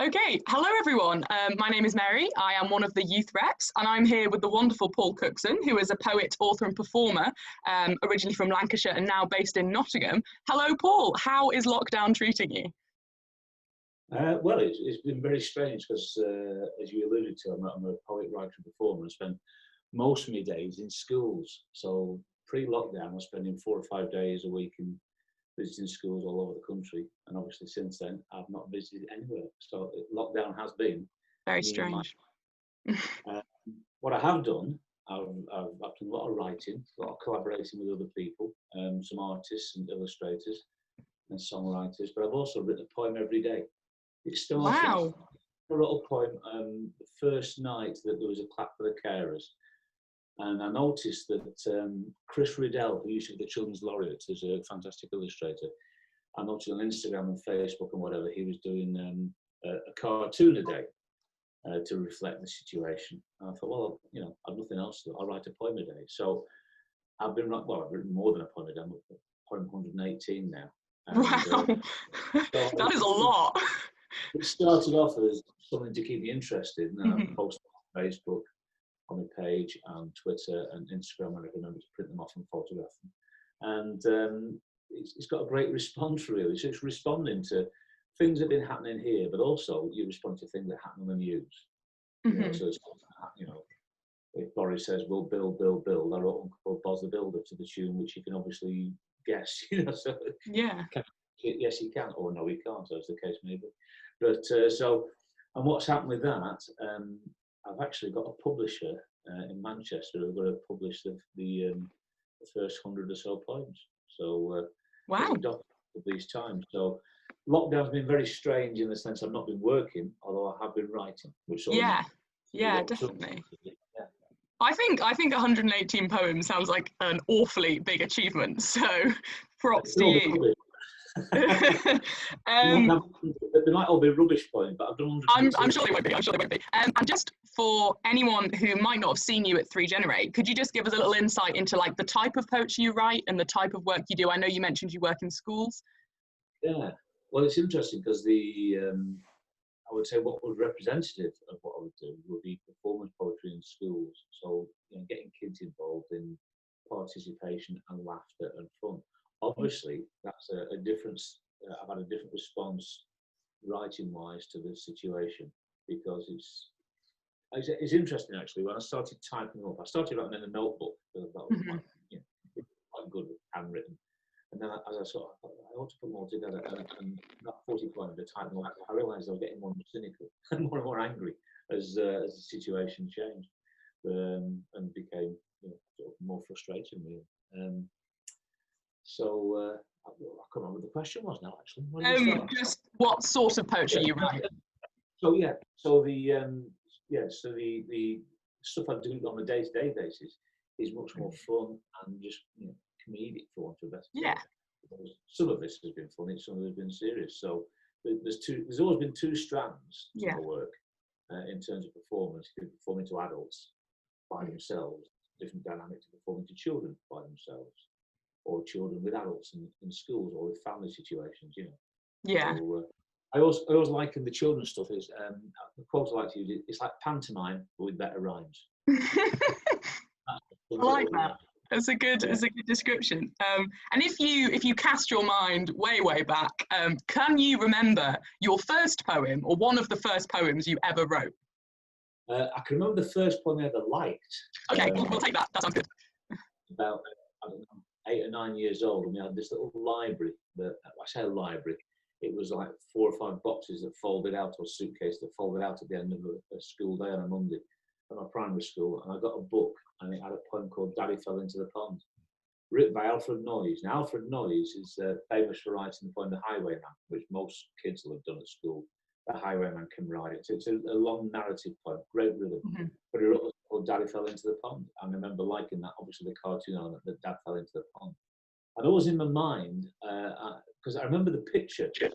Okay, hello everyone. My name is Mary. I am one of the youth reps, and I'm here with the wonderful Paul Cookson, who is a poet, author, and performer, originally from Lancashire and now based in Nottingham. Hello, Paul. How is lockdown treating you? Well, it's been very strange because, as you alluded to, I'm a poet, writer, and performer. I spend most of my days in schools. So pre-lockdown, I was spending 4 or 5 days a week in visiting schools all over the country, and obviously since then I've not visited anywhere. So lockdown has been Very strange. What I have done, I've done a lot of writing, a lot of collaborating with other people, some artists and illustrators and songwriters, but I've also written a poem every day. It started, Wow. I wrote a poem the first night that there was a clap for the carers. And I noticed that Chris Riddell, who used to be the Children's Laureate, is a fantastic illustrator. I noticed on Instagram and Facebook and whatever, he was doing a cartoon a day to reflect the situation. And I thought, well, you know, I've nothing else to do. I'll write a poem a day. So I've written more than a poem a day. I'm at poem 118 now. And, wow. So that is a lot. It started off as something to keep me interested, and then I posted on Facebook, on my page, and Twitter and Instagram, and I remember to print them off and photograph them. And it's got a great response, really. So it's responding to things that have been happening here, but also you respond to things that happen on the news. You know, so it's, you know, if Boris says, "We'll build," I wrote Uncle Boz the Builder to the tune, which you can obviously guess. You know, so yeah. Yes, he can, or no, he can't, as the case may be. But and what's happened with that? I've actually got a publisher in Manchester who's going to publish the first 100 or so poems. So wow. Of these times. So lockdown's been very strange in the sense I've not been working, although I have been writing. Which yeah, definitely. Yeah. I think 118 poems sounds like an awfully big achievement. So props to you. They might all be rubbish poems, but I've done 100. I'm sure they won't be. I'm sure they won't be. And just for anyone who might not have seen you at 3 Generate, could you just give us a little insight into like the type of poetry you write and the type of work you do? I know you mentioned you work in schools. Yeah, well, it's interesting because I would say what was representative of what I would do would be performance poetry in schools. So, you know, getting kids involved in participation and laughter and fun. Obviously, that's a difference. I've had a different response writing-wise to the situation because it's interesting actually. When I started typing up, I started writing in a notebook because that was quite good handwritten. And then as I sort of, I ought to put them all together, and that 40 points of the typing up, I realised I was getting more and more cynical and more angry as the situation changed and became, you know, sort of more frustrating really. So I can't remember what the question was now. Actually, just what sort of poetry you write. So the stuff I do on a day-to-day basis is much more fun and just, you know, comedic, for want of a better term. Yeah. Some of this has been funny, some of it has been serious. So there's always been two strands to my work in terms of performance. You can perform to adults by themselves, different dynamic to performing to children by themselves, or children with adults in schools or with family situations, you know. Yeah. So, I always liken the children's stuff is the quote I like to use. It's like pantomime but with better rhymes. I like that. It's a good description. And if you cast your mind way back, can you remember your first poem or one of the first poems you ever wrote? I can remember the first poem I ever liked. Okay, we'll take that. That sounds good. About, I don't know, 8 or 9 years old, and we had this little library. I say a library. It was like 4 or 5 boxes that folded out, or suitcase that folded out at the end of a school day on a Monday at my primary school. And I got a book, and it had a poem called "Daddy Fell into the Pond," written by Alfred Noyes. Now, Alfred Noyes is famous for writing the poem "The Highwayman," which most kids will have done at school. The Highwayman can write it. It's a long narrative poem, great rhythm. But he wrote a called "Daddy Fell into the Pond," and I remember liking that. Obviously, the cartoon element that Dad fell into the pond. And always in my mind, because I remember the picture. I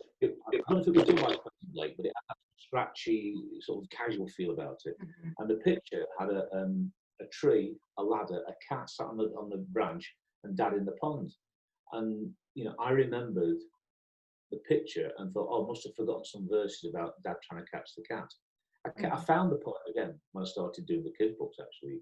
don't know if it was done by Blake, but it had a scratchy, sort of casual feel about it. And the picture had a tree, a ladder, a cat sat on the branch, and Dad in the pond. And you know, I remembered the picture and thought, oh, I must have forgotten some verses about Dad trying to catch the cat. I Mhm. found the poem again when I started doing the kids' books, actually,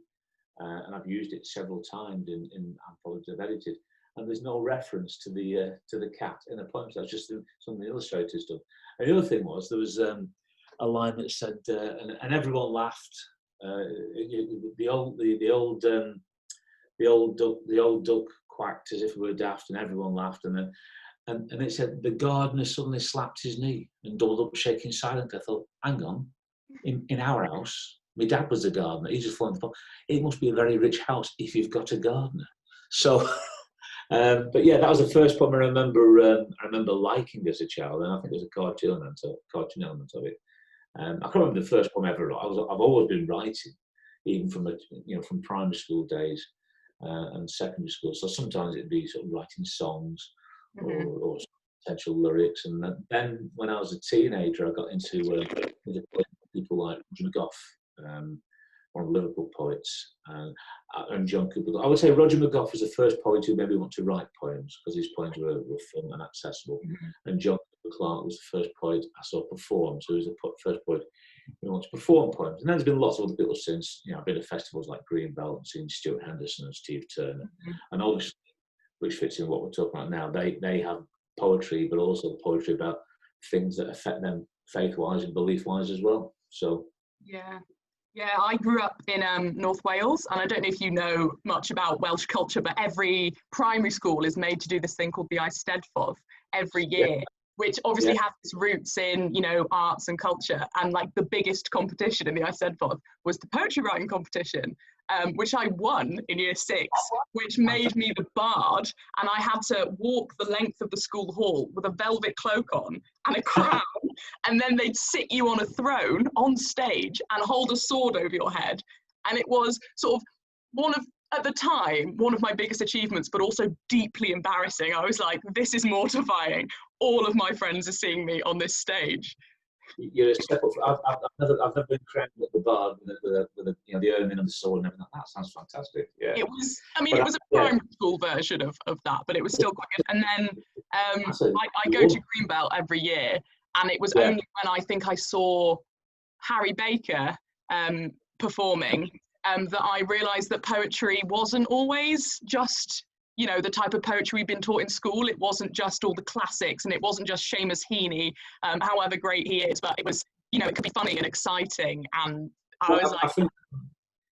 and I've used it several times in anthologies I've edited. And there's no reference to the cat in the poem. So that's just something the illustrator's done. And the other thing was there was a line that said, and everyone laughed. The old duck quacked as if it were daft, and everyone laughed. And it said the gardener suddenly slapped his knee and doubled up, shaking silently. I thought, hang on, in our house, my dad was a gardener. He just thought, it must be a very rich house if you've got a gardener. So, but yeah, that was the first poem I remember liking as a child, and I think there's a cartoon element of it. I can't remember the first poem I ever wrote. I've always been writing, even from primary school days and secondary school. So sometimes it'd be sort of writing songs or potential lyrics. And then when I was a teenager, I got into people like Roger McGough, one of the Liverpool poets, and John Cooper. I would say Roger McGough was the first poet who made me want to write poems because his poems were fun and accessible. And John Cooper Clarke was the first poet I saw perform. So he was the first poet who wanted to perform poems. And then there's been lots of other people since. I've been to festivals like Greenbelt and seen Stuart Henderson and Steve Turner. And obviously, which fits in what we're talking about now, they have poetry, but also poetry about things that affect them faith-wise and belief-wise as well. So yeah, I grew up in North Wales, and I don't know if you know much about Welsh culture, but every primary school is made to do this thing called the Eisteddfod every year, which obviously has its roots in, arts and culture. And like the biggest competition in the Eisteddfod was the poetry writing competition, which I won in year 6, which made me the bard. And I had to walk the length of the school hall with a velvet cloak on and a crown. And then they'd sit you on a throne on stage and hold a sword over your head. And it was sort of at the time, one of my biggest achievements, but also deeply embarrassing. I was like, this is mortifying. All of my friends are seeing me on this stage. You're a step up. I've never been crowned at the bard with the ermine and the sword and everything. That sounds fantastic. Yeah. It was a primary school version of that, but it was still quite good. And then I go to Greenbelt every year, and it was only when I think I saw Harry Baker performing that I realised that poetry wasn't always just the type of poetry we've been taught in school. It wasn't just all the classics, and it wasn't just Seamus Heaney, however great he is, but it was, it could be funny and exciting. And I think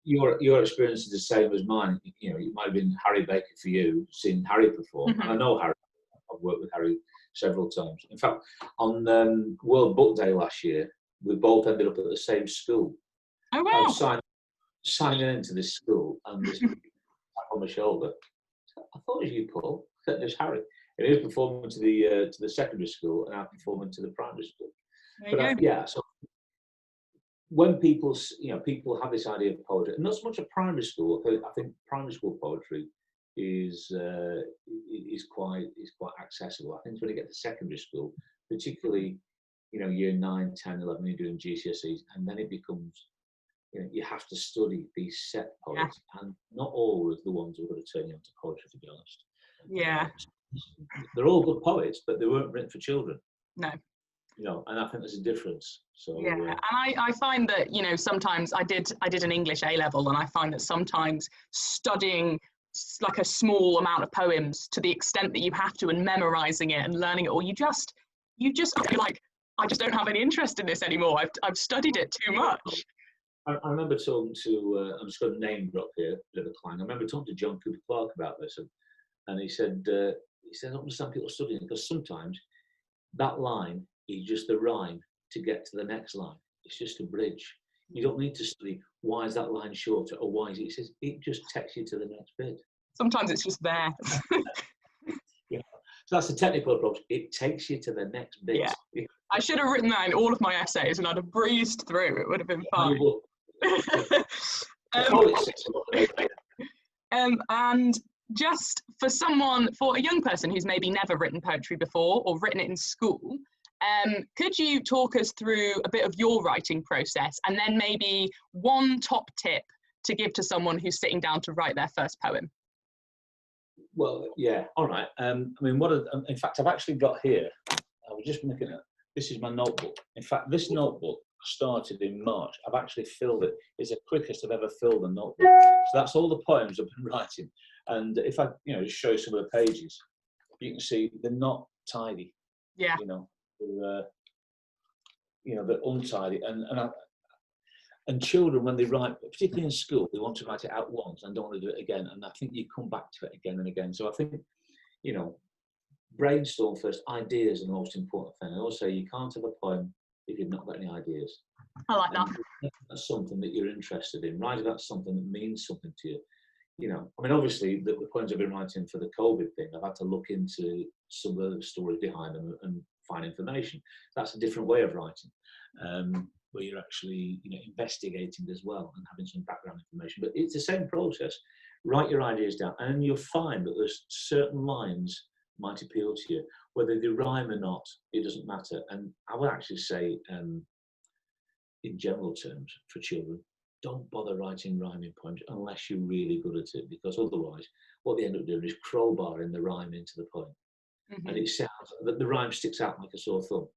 your experience is the same as mine. It might have been Harry Baker for you, seeing Harry perform. And I know Harry. I've worked with Harry several times. In fact, on World Book Day last year, we both ended up at the same school. Oh wow! I was signing into this school, and this tap on my shoulder. I thought it was you, Paul. There's Harry. And he was performing to the secondary school, and I'm performing to the primary school. So when people have this idea of poetry, and not so much at primary school. I think primary school poetry is quite accessible. I think when you get to secondary school, particularly year 9, 10, 11, you're doing GCSEs, and then it becomes you have to study these set poets, and not always the ones who are going to turn you onto poetry, to be honest. Yeah. They're all good poets, but they weren't written for children. No. And I think there's a difference. So and I find that sometimes I did an English A level, and I find that sometimes studying like a small amount of poems to the extent that you have to, and memorizing it and learning it, or you just feel like I just don't have any interest in this anymore. I've studied it too much. I remember talking to, I'm just going to name drop here, bit of a clang. I remember talking to John Cooper Clarke about this, and he said, I don't understand people studying, because sometimes that line is just the rhyme to get to the next line. It's just a bridge. You don't need to study why is that line shorter or why is it. He says it just takes you to the next bit. Sometimes it's just there. So that's the technical approach. It takes you to the next bit. Yeah. I should have written that in all of my essays, and I'd have breezed through. It would have been fine. And just for a young person who's maybe never written poetry before or written it in school, could you talk us through a bit of your writing process, and then maybe one top tip to give to someone who's sitting down to write their first poem? Well, yeah, all right. In fact, I've actually got here was just looking at, this is my notebook. In fact, this notebook started in March. I've actually filled it. It's the quickest I've ever filled a notebook. So that's all the poems I've been writing. And if I, just show you some of the pages, you can see they're not tidy. Yeah. They're untidy. And children, when they write, particularly in school, they want to write it out once and don't want to do it again. And I think you come back to it again and again. So I think, brainstorm first. Ideas are the most important thing. I also say you can't have a poem if you've not got any ideas. I like that. And that's something that you're interested in. Write about something that means something to you. Obviously, the poems I've been writing for the COVID thing, I've had to look into some of the stories behind them and find information. That's a different way of writing, where you're actually, investigating as well and having some background information. But it's the same process. Write your ideas down, and you'll find that there's certain lines might appeal to you, whether they rhyme or not. It doesn't matter. And I would actually say, in general terms, for children, don't bother writing rhyming poems unless you're really good at it, because otherwise what they end up doing is crowbarring the rhyme into the poem. Mm-hmm. And it sounds that the rhyme sticks out like a sore thumb,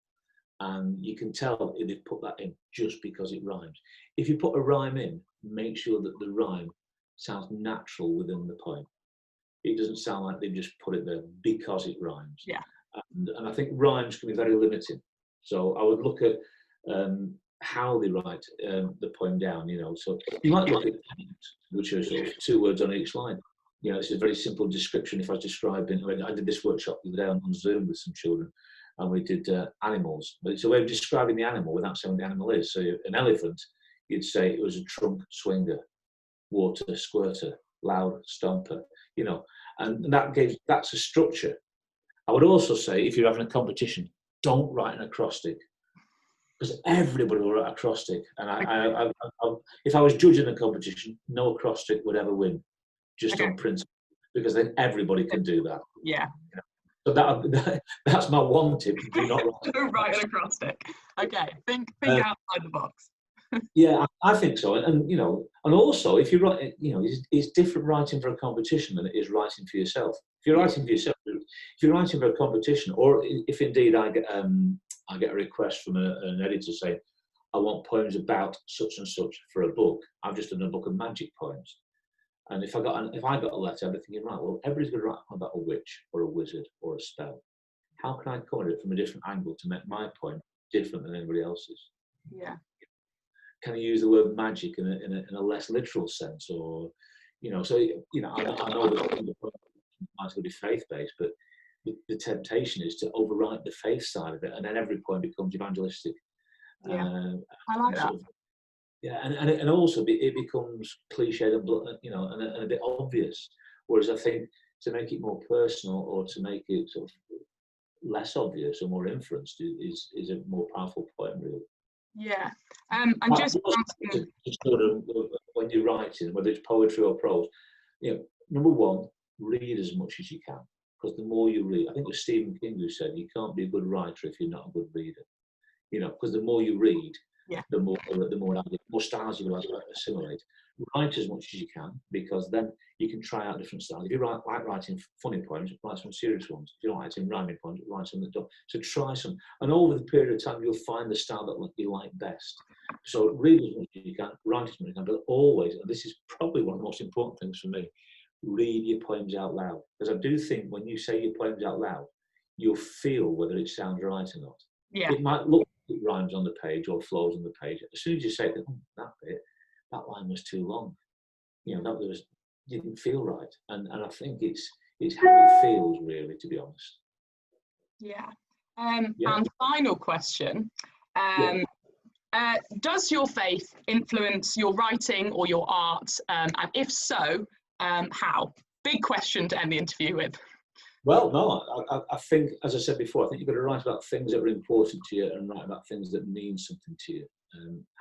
and you can tell if they've put that in just because it rhymes. If you put a rhyme in, make sure that the rhyme sounds natural within the poem. It doesn't sound like they've just put it there because it rhymes. Yeah. And I think rhymes can be very limiting. So I would look at how they write the poem down, So you might look at poems, which are sort of 2 words on each line. It's a very simple description. If I was describing, I did this workshop the other day on Zoom with some children, and we did animals. But it's a way of describing the animal without saying what the animal is. So an elephant, you'd say it was a trunk swinger, water squirter, loud stomper, and that's a structure. I would also say, if you're having a competition, don't write an acrostic, because everybody will write acrostic. And if I was judging a competition, no acrostic would ever win, just on principle, because then everybody can do that. Yeah. So that's my one tip. Do not write. Don't write an acrostic. Okay, think outside the box. Yeah, I think so. And and also, if you write, it's different writing for a competition than it is writing for yourself. If you're writing for yourself, if you're writing for a competition, or if indeed I get a request from an editor saying, I want poems about such and such for a book, I've just done a book of magic poems. And if I got a letter, I'd be thinking, right, well, everybody's going to write about a witch or a wizard or a spell. How can I come at it from a different angle to make my poem different than anybody else's? Yeah. Can I use the word magic in a less literal sense, or I know that the poem might be faith-based, but the temptation is to overwrite the faith side of it, and then every poem becomes evangelistic. Yeah, I like that. And also it becomes cliched and a bit obvious. Whereas I think to make it more personal, or to make it sort of less obvious or more inferenced, is a more powerful poem, really. Yeah. And just asking, when you're writing, whether it's poetry or prose, number one, read as much as you can, because the more you read, I think it was Stephen King who said, you can't be a good writer if you're not a good reader. Because the more you read, the more styles you will assimilate. Write as much as you can, because then you can try out different styles. If you like writing funny poems, write some serious ones. If you like writing rhyming poems, write some that don't. So try some, and over the period of time, you'll find the style that you like best. So read as much as you can, write as much as you can, but always, and this is probably one of the most important things for me, read your poems out loud. Because I do think when you say your poems out loud, you'll feel whether it sounds right or not. Yeah. It might look like it rhymes on the page or flows on the page. As soon as you say that line was too long, didn't feel right. And I think it's how it feels, really, to be honest. Yeah. And final question. Does your faith influence your writing or your art? And if so, how? Big question to end the interview with. Well, no, I think, as I said before, I think you've got to write about things that are important to you and write about things that mean something to you.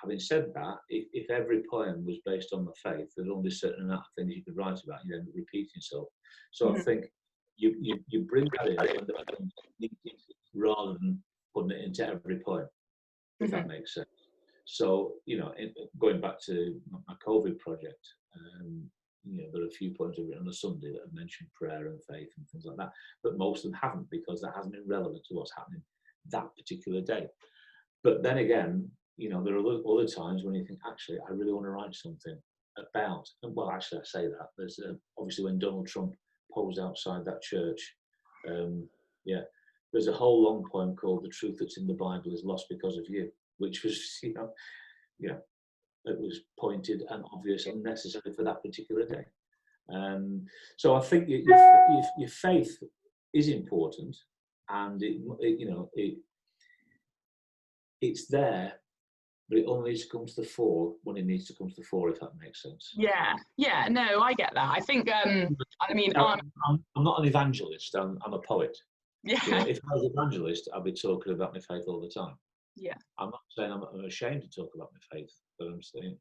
Having said that, if every poem was based on the faith, there's only a certain amount of things you could write about. You end up repeating yourself. So I think you bring that in rather than putting it into every poem, if that makes sense. So, going back to my COVID project, there are a few poems I've written on a Sunday that have mentioned prayer and faith and things like that, but most of them haven't, because that hasn't been relevant to what's happening that particular day. But then again, you know, there are other times when you think, actually, I really want to write something about, and well, actually, I say that. There's obviously when Donald Trump posed outside that church, yeah, there's a whole long poem called "The Truth That's in the Bible Is Lost Because of You," which was, yeah, it was pointed and obvious and necessary for that particular day. So I think your faith is important, and it's there, but it only needs to come to the fore when it needs to come to the fore, if that makes sense. Yeah, no, I get that. I think, I mean, I'm not an evangelist, I'm a poet. Yeah. You know, if I was an evangelist, I'd be talking about my faith all the time. Yeah. I'm not saying I'm ashamed to talk about my faith, but I'm saying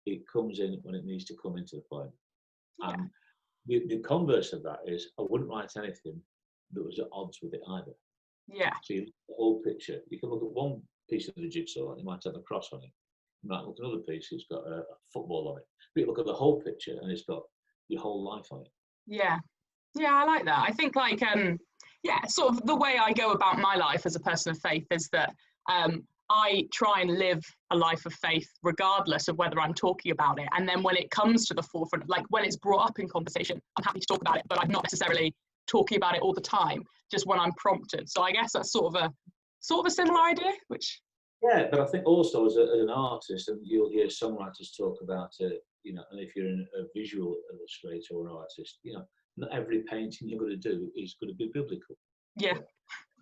it comes in when it needs to come into the poem. Yeah. And the converse of that is, I wouldn't write anything that was at odds with it either. Yeah. So you look at the whole picture. You can look at one piece of the jigsaw and it might have a cross on it. You might look at another piece, it's got a football on it. But you look at the whole picture and it's got your whole life on it. Yeah. Yeah, I like that. I think like, yeah, sort of the way I go about my life as a person of faith is that I try and live a life of faith regardless of whether I'm talking about it. And then when it comes to the forefront, like when it's brought up in conversation, I'm happy to talk about it, but I'm not necessarily talking about it all the time, just when I'm prompted. So I guess that's sort of a similar idea, which... Yeah, but I think also as an artist, and you'll hear songwriters talk about it, you know, and if you're a visual illustrator or an artist, you know, not every painting you're going to do is going to be biblical. Yeah.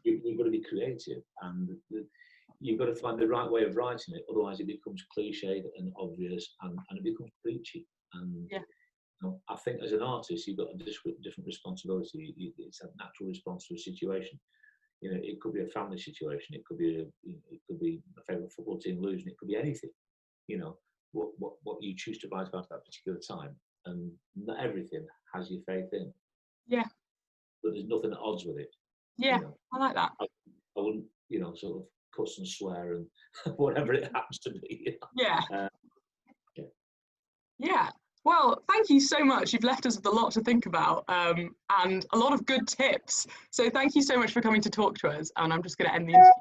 You've got to be creative, and you've got to find the right way of writing it. Otherwise, it becomes cliched and obvious, and it becomes preachy. And yeah. You know, I think as an artist, you've got a different responsibility. It's a natural response to a situation. You know, it could be a family situation. It could be a favourite football team losing. It could be anything. You know, what you choose to write about at that particular time, and not everything has your faith in. Yeah. But there's nothing at odds with it. Yeah, you know. I like that. I wouldn't, you know, sort of cuss and swear and whatever it happens to be. You know? Yeah. Yeah. Well, thank you so much. You've left us with a lot to think about and a lot of good tips. So thank you so much for coming to talk to us. And I'm just going to end the interview.